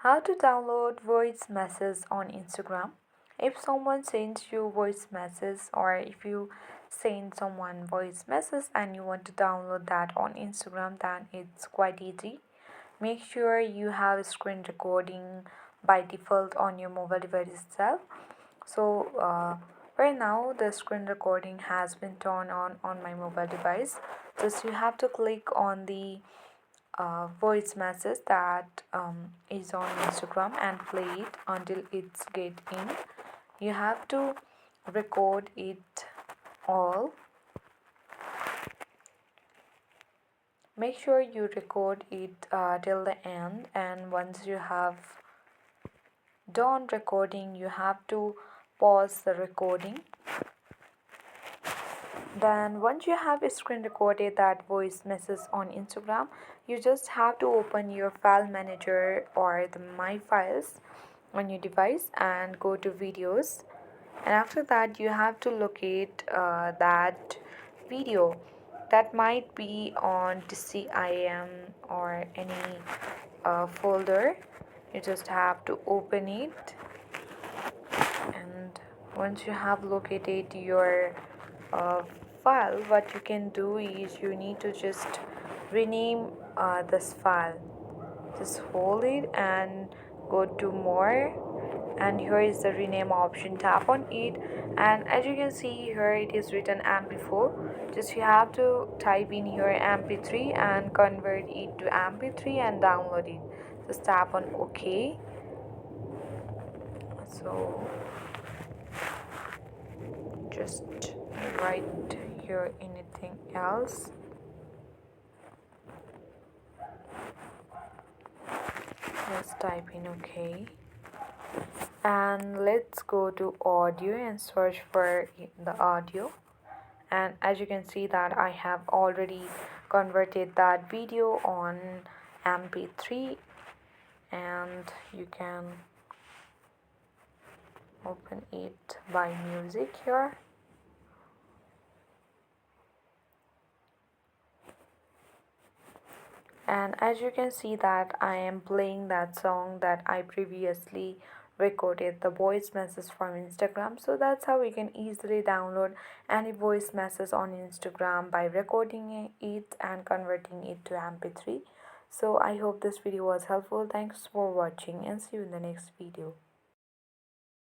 How to download voice messages on Instagram. If someone sends you voice message, or if you send someone voice message and you want to download that on Instagram, then it's quite easy. Make sure you have screen recording by default on your mobile device itself. So right now the screen recording has been turned on my mobile device. Just you have to click on the voice message that is on Instagram and play it until it's get in. You have to record it all. Make sure you record it till the end, and once you have done recording, you have to pause the recording. Then once you have screen recorded that voice message on Instagram, you just have to open your file manager or the my files on your device and go to videos, and after that you have to locate that video that might be on TCIM or any folder. You just have to open it, and once you have located your uh, file, what you can do is you need to just rename this file. Just hold it and go to more, and here is the rename option. Tap on it, and as you can see here it is written mp4. Just you have to type in here mp3 and convert it to mp3 and download it. Just tap on ok. So just write here anything else. Let's type in ok, and let's go to audio and search for the audio. And as you can see that I have already converted that video on mp3, and you can open it by music here. And as you can see that I am playing that song that I previously recorded the voice message from Instagram. So that's how we can easily download any voice message on Instagram by recording it and converting it to mp3. So I hope this video was helpful. Thanks for watching, and see you in the next video.